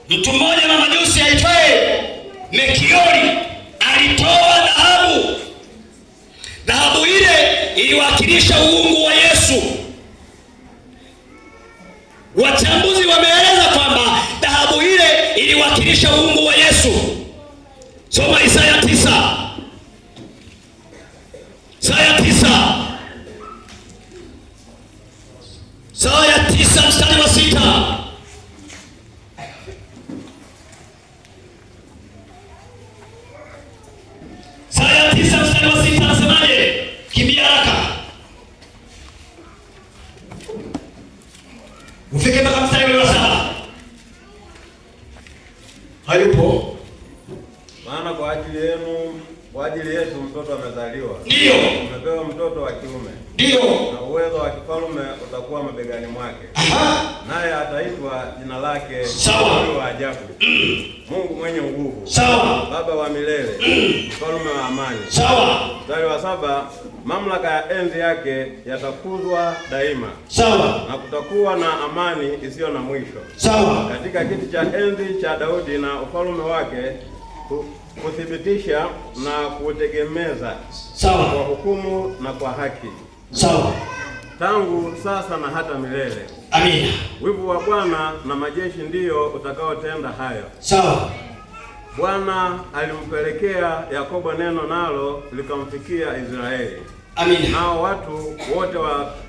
Mtu mmoja na majusi aitwaye Mekiori alitoa dhahabu. Dhahabu ile iliwakilisha uungu wa Yesu. Wachambuzi wameeleza kwamba dhahabu ile iliwakilisha uungu wa Yesu. Soma Isaya 9. Isaya 9. Isaya 9 mstari wa 6. Isaya 9 mstari wa 6 anasemaje? Kimbia haraka. Ufike mpaka mstari wa 7. Hayupo. Maana kwa ajili yetu mtoto amezaliwa. Ndio. Tumepewa mtoto wa kiume. Ndio. Na uwezo wa kifalme utakuwa mabegani mwake. Naye ataitwa jina lake Mungu wa ajabu. Mungu mwenye nguvu. Sawa. Baba wa milele. Mfalme wa amani. Sawa. Mstari wa 7, mamlaka ya enzi yake yatakuzwa daima. Sawa. Na kutakuwa na amani isiyo na mwisho. Sawa. Katika kiti cha enzi cha Daudi na ufalme wake kuthibitisha na kutegemeza. Sawa. Kwa hukumu na kwa haki. Sawa. Tangu sasa na hata milele. Amina. Wivu wa Bwana na majeshi ndiyo utakaotenda hayo. Sawa. Bwana alimpelekea Yakobo neno, nalo likamfikia Israeli. Amina. Nao watu wote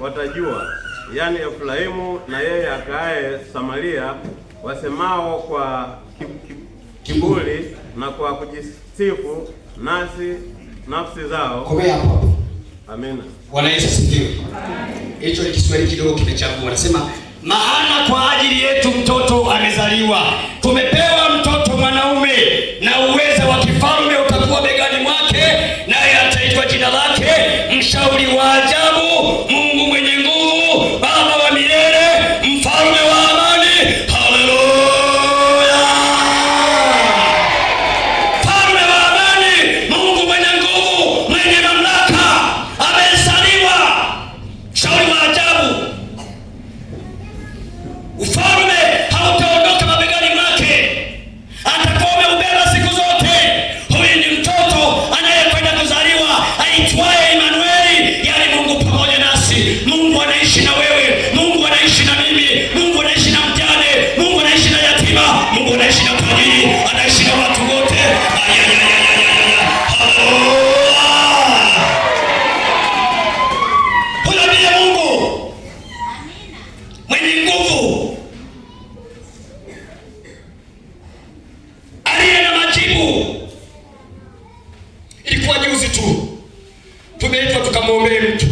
watajua, yani Efraimu na yeye akaaye Samaria, wasemao kwa kiburi na kwa kujisifu nafsi zao. Komea hapo. Amina. Bwana Yesu asifiwe. Hicho ni Kiswahili kidogo kimechagua. Anasema maana kwa ajili yetu mtoto amezaliwa. Tumepewa mtoto mwanaume na uweza wa kifalme utakuwa begani mwake, naye ataitwa jina lake Mshauri wa Ajabu, Mungu mwenye nguvu, Baba wa milele, Mfalme wa amani. Haleluya. Mfalme wa amani, Mungu mwenye nguvu, mwenye mamlaka, amezaliwa. Mshauri wa ajabu. Ufalme hautaondoka mabegani mwake, atakuwa umeubeba siku zote. Huyu ni mtoto anayekwenda kuzaliwa aitwaye Emanueli, yani Mungu pamoja nasi. Mungu anaishi na wewe, Mungu anaishi na mimi, Mungu anaishi na mjane, Mungu anaishi na yatima, Mungu anaishi na tajiri, anaishi na watu wote. Huyo ndiye Mungu mwenye nguvu, aliye na majibu. Ilikuwa juzi tu tumeitwa tukamwombee mtu.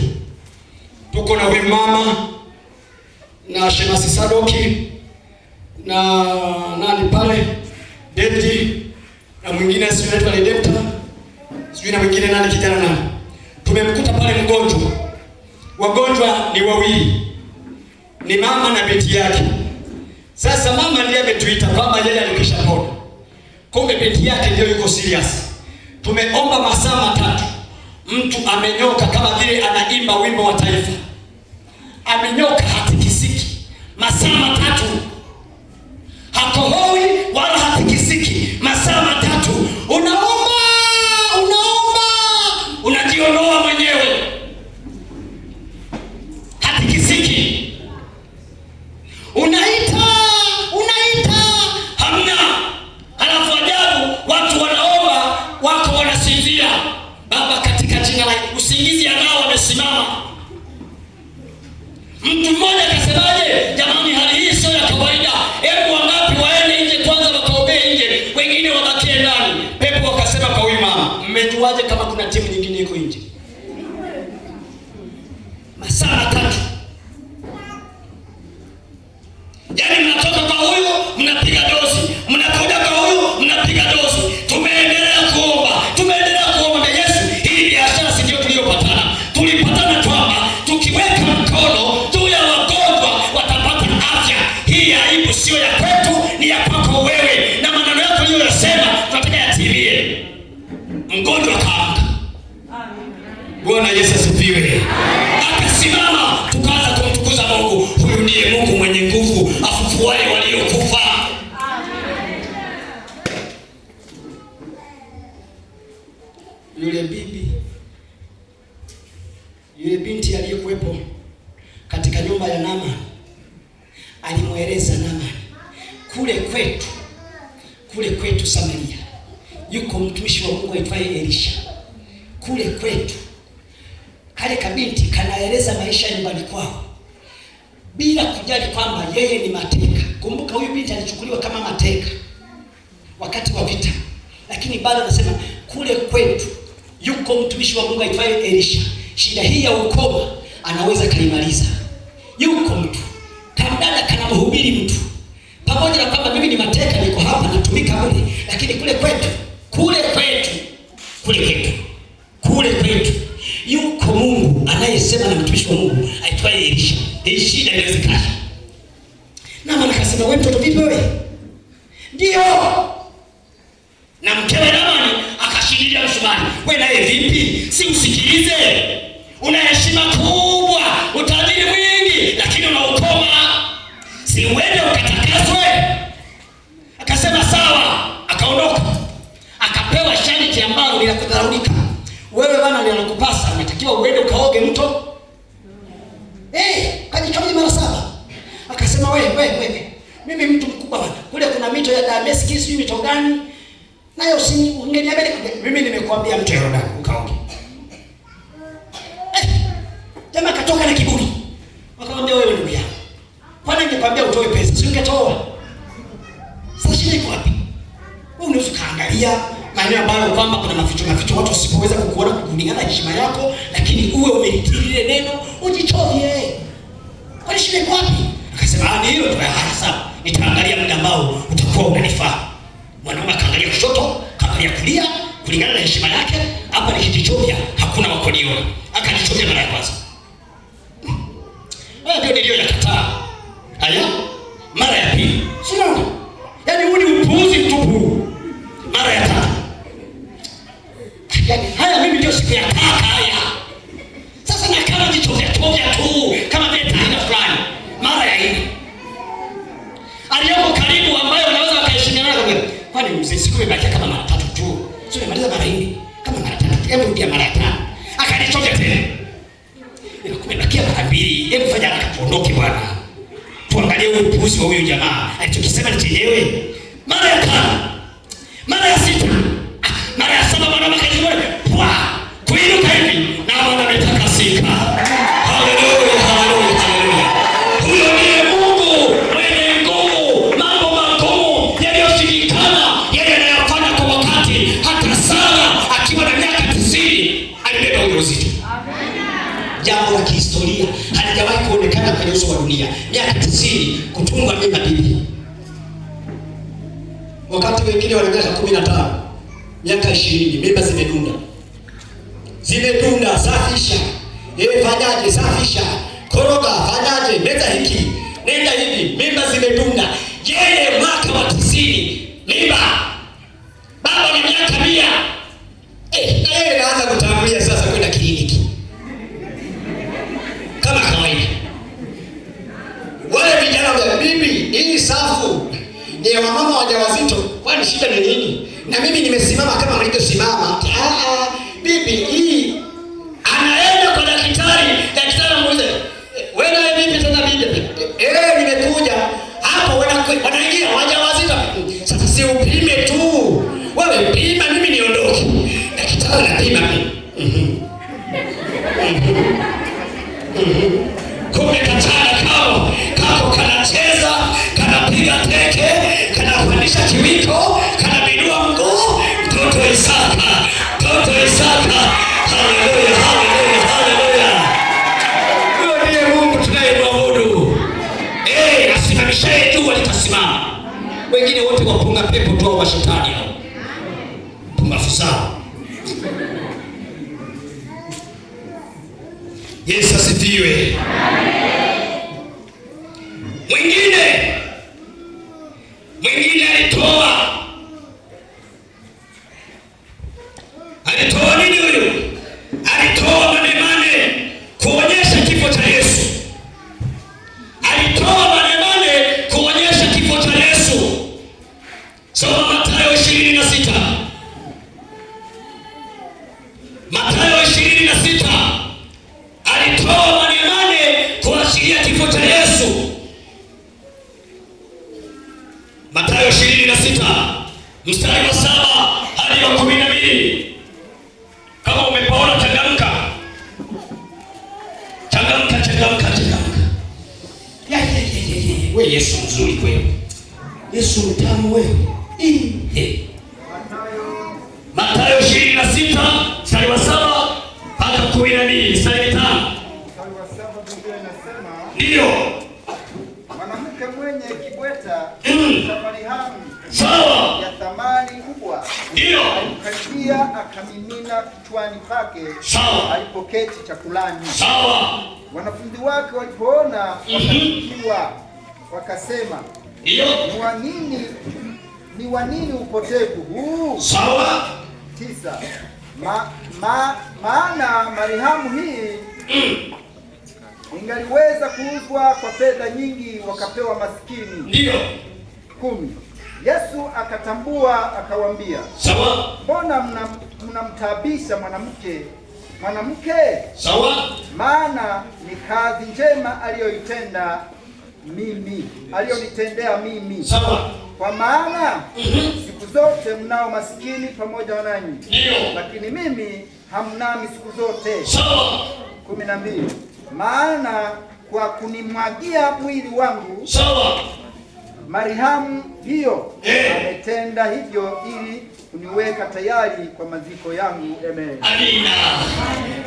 Tuko na huyu mama na Shemasi Sadoki na nani pale David na mwingine sijui anaitwa Redempta, sijui na mwingine nani, kijana nani. Tumemkuta pale mgonjwa. Wagonjwa ni wawili, ni mama na binti yake. Sasa mama ndiye ametuita kwamba yeye alikishapona, kumbe binti yake ndio yuko serious. Tumeomba masaa 3, mtu amenyoka kama vile anaimba wimbo wa taifa, amenyoka hatikisiki. Masaa 3 hakohoi wala hatikisiki. Masaa 3 unaomba, unajiondoa mwenyewe, hatikisiki. Unaita, hamna. Halafu ajabu, watu wanaomba wako wanasinzia. Baba, katika jina la usingizi anao wamesimama. Mtu mmoja akasemaje, jamani, hali hii sio ya kawaida. Hebu wangapi waende nje kwanza wakaombee nje, wengine wabakie ndani. Pepo wakasema kwa huyu mama, mmejuaje kama kuna timu nyingine iko nje? Masaa 3. Yaani mnatoka kwa huyu mnapiga dozi, mnakuja kwa huyu mnapiga dozi. Tumeendelea kuomba Yesu. Hii biashara si ndio tuliyopatana? Tulipatana kwamba tukiweka mkono juu ya wagonjwa watapata afya. Hii aibu sio ya kwetu, ni ya kwako wewe, na maneno yako uliyosema tunataka yatimie. Mgonjwa kaamka. Bwana Yesu asifiwe. Akasimama, tukaanza kumtukuza Mungu. Huyu ndiye Mungu mwenye nguvu, afufuaye waliokufa. yule binti aliyekuwepo katika nyumba ya Naamani alimweleza Naamani, kule kwetu Samaria yuko mtumishi wa Mungu aitwaye Elisha. Kule kwetu kale kabinti kanaeleza maisha nyumbani kwao bila kujali kwamba yeye ni mateka. Kumbuka huyu binti alichukuliwa kama mateka wakati wa vita, lakini bado anasema kule kwetu yuko mtumishi wa Mungu aitwaye Elisha. Shida hii ya ukoma anaweza kaimaliza. Yuko mtu kamdada kanamhubiri mtu, pamoja na kwamba mimi ni mateka, niko hapa natumika kule, lakini kule kwetu yuko Mungu anayesema na mtumishi wa Mungu aitwaye Elisha. Hii shida inawezekana. Naamani akasema, wewe mtoto vipi wewe? Ndio. Na mkewe Naamani akashikilia msumari. Wewe naye vipi? Si usikilize. Una heshima kubwa, utajiri mwingi, lakini una ukoma. Si uende ukatakaswe? Akasema sawa, akaondoka. Akapewa sharti ambalo bila kudharaulika. Wewe bana ndio anakupasa, unatakiwa uende ukaoge mto. Kajikamili mara 7. Akasema wewe, mimi mtu mkubwa bana. Kule kuna mito ya Dameski, sijui mito gani. Nayo ungeniambia, mimi nimekuambia mto Yordani ukaoge. Jamaa katoka na kiburi. Wakamwambia, wewe ndugu yangu, kwani ningekwambia utoe pesa, si ungetoa? Sasa shida iko wapi? Wewe unaweza kaangalia maeneo ambayo kwamba kuna maficho watu wasipoweza kukuona kulingana na heshima yako, lakini uwe umelikiri ile neno, ujichovye. Kwani shida iko wapi? Akasema, ni hiyo tu. Sawa, nitaangalia muda ambao utakuwa unanifaa. Mwanaume akaangalia kushoto, akaangalia kulia, kulingana na heshima yake. Hapa nikijichovya hakuna wakoniona. Akajichovya mara ya kwanza. Ndio niliyakataa. Haya, mara ya pili. Sio. Yaani huu ni upuuzi mtupu. Mara ya tatu. Yaani haya mimi ndio siku ya kaka haya. Sasa na kama jichovya tu kama vile taina fulani. Mara ya 4. Aliyoko karibu ambaye unaweza ukaheshimiana naye. Kwani mzee siku imebakia kama mara 3 tu. Sio nimaliza mara 4. Kama mara 3. Hebu rudia mara 5. Akanichovya tena. Kumebakia mara 2. Hebu fanya haraka tuondoke bwana. Tuangalie huyu upuuzi wa huyu jamaa. Alichokisema ni chenyewe. Mara ya 5. Mara ya 6. Mara ya 7 mwana makajiwe. Pwa! Kuinuka hivi na mwana ametakasika. Haleluya, haleluya, haleluya. Huyo ndiye Mungu mwenye nguvu. Mambo magumu yaliyoshindikana yeye anayafanya kwa wakati. Hata Sara akiwa na miaka 90 alibeba ujauzito. Jambo la kihistoria halijawahi kuonekana kwenye uso wa dunia. Miaka 90 kutungwa mimba bibi. Wakati wengine wana miaka 15, miaka 20 mimba zimedunda. Safisha. Fanyaje? Safisha. Koroga, fanyaje? Meza hiki. Nenda hivi, mimba zimedunda. Yeye mwaka wa 90 mimba. Baba ni miaka 100. Na yeye anaanza kutangulia sasa kwenda kliniki. Kama kawaida. Wale vijana wa bibi, hii safu ni ya mama wajawazito. Kwani shida ni nini? Na mimi nimesimama kama mlivyosimama. Bibi hii anaenda kwa daktari. Daktari anamuuliza, wewe na bibi tena bibi? Nimekuja hapo wanaingia wajawazito. Sasa si upime tu. Wewe pima, mimi niondoke. Daktari anapima mimi. Kumbe katana kako kanacheza, kanapiga teke, kanafundisha kiwiko, kanabinua mguu. Mtoto Isaka. Haleluya, haleluya, haleluya. Huyo ndiye Mungu tunayemwabudu. Asimamishaye jua litasimama. Wengine wote wapunga pepo tu wa shetani hao. Pumbafu sana. Yesu asifiwe. Mwingine alitoa nini huyu? Alitoa manemane kuonyesha kifo cha Yesu. Soma Mathayo 26. Mathayo 26 mstari wa 7 hadi wa 12. Kama umepaona changamka. Changamka, changamka, changamka. Ya. Wewe Yesu mzuri kweli. Yesu mtamu wewe. Mathayo 26 mstari wa 7 mpaka 12, mstari 5. Mstari wa 7 Biblia inasema, ndio mwanamke mwenye kibweta cha marihamu sawa ya thamani kubwa ndio alikaribia akamimina kichwani pake sawa alipoketi chakulani. Sawa. Wanafunzi wake walipoona wakasikiwa, wakasema, ndio ni wa nini upotevu huu? Sawa. 9 maana marihamu hii ingaliweza kuuzwa kwa fedha nyingi wakapewa maskini. Ndio. 10 Yesu akatambua akawaambia, sawa, mbona mnamtaabisha mwanamke? Sawa. Maana ni kazi njema aliyonitendea mimi. Sawa. Kwa maana siku zote mnao maskini pamoja nanyi, lakini mimi hamnami siku zote. Sawa. 12 Maana kwa kunimwagia mwili wangu, sawa, marihamu hiyo ametenda hivyo ili kuniweka tayari kwa maziko yangu. Amen. Amina.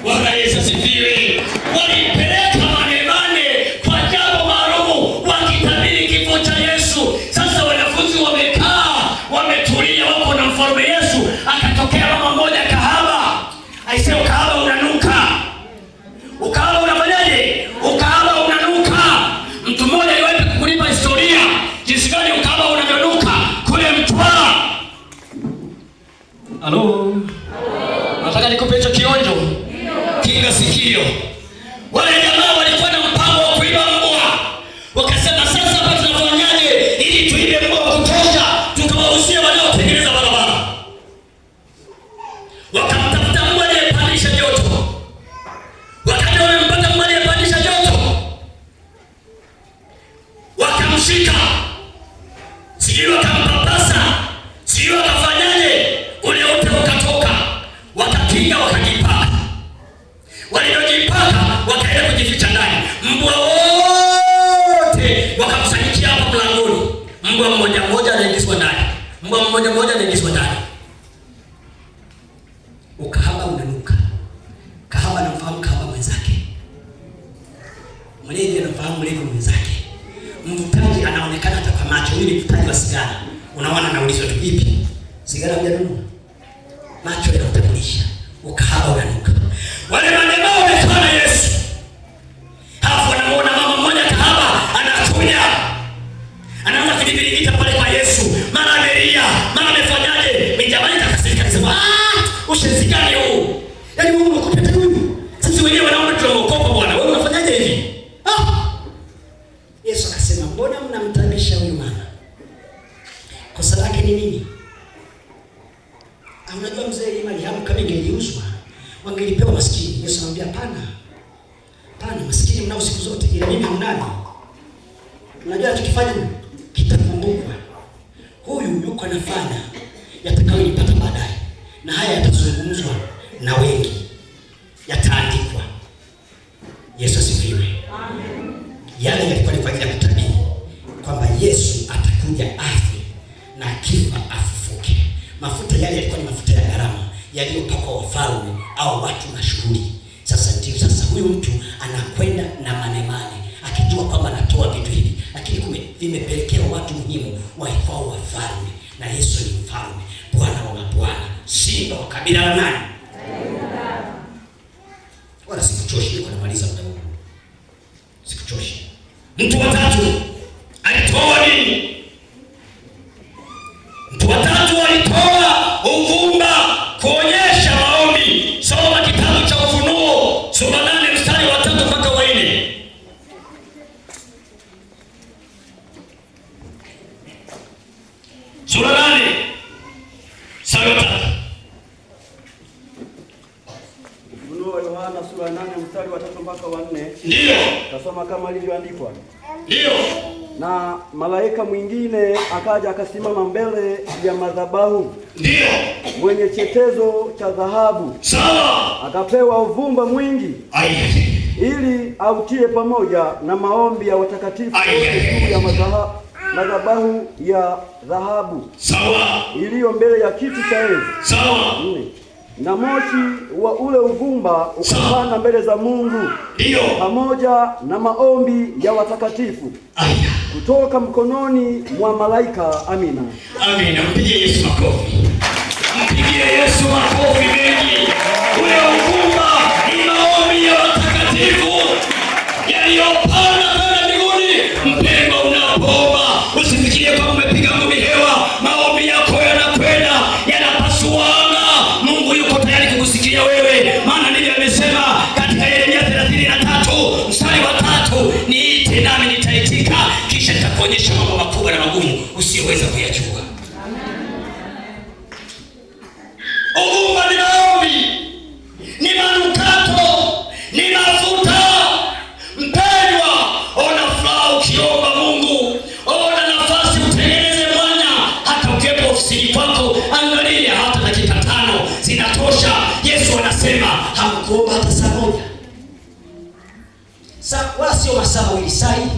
Bwana Yesu asifiwe. Walipeleka manemane kwa jambo maalumu wakitabiri kifo cha Yesu. Sasa wanafunzi wamekaa, wametulia, wako na mfalme Yesu. Akatokea mama mmoja kahaba. Aisee, kahaba unanuka. Ukahaba unafanyaje? Ukahaba unanuka. Mtu mmoja aliwahi kukulipa historia jinsi gani ukahaba unavyonuka kule Mtwara. Halo. Nataka nikupe hicho kionjo. Kinga sikio. Wale jamaa walikuwa na mpango wa kuiba mbwa. Wakasema sasa hapa tunafanyaje ili tuibe mbwa wa kutosha tukawauzie wanaotengeneza barabara. Wakamtafuta mbwa aliyepandisha joto. Wakati wamempata mbwa aliyepandisha joto, wakamshika. Sijui wakampapasa, sijui wakafanyaje, ule ute ukatoka. Wakapiga wakajipaka. Walipojipaka wakaenda kujificha ndani. Mbwa wote wakamsanyikia hapa mlangoni. Mbwa mmoja mmoja anaingizwa ndani. Mbwa mmoja mmoja anaingizwa ndani. Ukahaba unanuka. Kahaba anamfahamu kahaba mwenzake. Mlevi anamfahamu mlevi mwenzake. Mvutaji anaonekana hata kwa macho. Huyu ni mvutaji wa sigara. Unaona anaulizwa tu vipi? Sigara hujanunua? Macho yanatambulisha. Ukahaba unanuka. Wale manemao wamekaa na Yesu. Hapo wanamuona mama mmoja kahaba anakuja. Anaanza kujibiringita pale kwa Yesu. Mara amelia, mara amefanyaje? Mijamani takasirika akasema, ushenzi gani huu? Yaani wewe unakupita huyu. Sisi wenyewe wanaona tunaokopa bwana. Wewe unafanyaje hivi? Yesu akasema, mbona mnamtabisha huyu mama? Kosa lake ni nini? Unajua mzee marihamu kama ingeliuzwa wangelipewa maskini. Yesu anamwambia hapana. Hapana, maskini mnao siku zote, ila mimi hamnani. Unajua tukifanya kitakumbukwa. Huyu yuko anafanya yatakayonipata baadaye. Na haya yatazungumzwa na wengi. Yataandikwa. Yesu asifiwe. Amen. Yale yalikuwa ni kwa ajili ya kutabiri kwamba Yesu atakuja afe na akifa afufuke. Mafuta yale yalikuwa ni mafuta ya gharama yaliyopakwa wafalme au watu mashuhuri. Sasa huyu mtu anakwenda na manemane akijua kwamba anatoa vitu hivi, lakini vimepelekea watu muhimu waitwao wafalme, na Yesu ni mfalme, Bwana wa mabwana, simba wa kabila la nani? Wala sikuchoshi, niko namaliza muda huu. Sikuchoshi. Mtu wa tatu alitoa nini? Mtu wa tatu alitoa uvumba kuonyesha maombi. Soma kitabu cha Ufunuo sura 8 mstari wa 3 mpaka wa 4. Sura 8 mstari wa 3. Ufunuo Yohana sura 8 mstari wa 3 mpaka wa 4. Ndio. Tasoma kama ilivyoandikwa. Ndio. Na malaika mwingine akaja akasimama mbele ya madhabahu, ndio, mwenye chetezo cha dhahabu. Sawa. Akapewa uvumba mwingi, ili autie pamoja na maombi ya watakatifu juu ya madhabahu ya dhahabu, sawa, iliyo mbele ya kiti cha enzi. Sawa. Na moshi wa ule uvumba ukapanda mbele za Mungu, ndio, pamoja na maombi ya watakatifu kutoka mkononi mwa malaika. Amina. Amina. Mpigie Yesu makofi. Mpigie Yesu makofi mengi. Ule uvumba ni maombi ya watakatifu yaliyopanda kwenda mbinguni. Mpendwa, unapoomba usifikirie kama umepiga ngumi hewa. Maombi yako yanakwenda, yanapasuana. Mungu yuko tayari kukusikia wewe, maana ndivyo amesema katika Yeremia 33 mstari wa 3, niite nami nitaitika, kisha nitakuonyesha mambo makubwa na magumu usiyoweza kuyachukua. Uvumba ni maombi, ni manukato, ni mafuta. Mpendwa, ona furaha ukiomba Mungu. Ona nafasi utengeneze mwanya, hata ukiwepo ofisini kwako. Angalia, hata dakika 5 zinatosha. Yesu anasema hamkuomba hata saa moja, wala sio masaa mawili, saa hii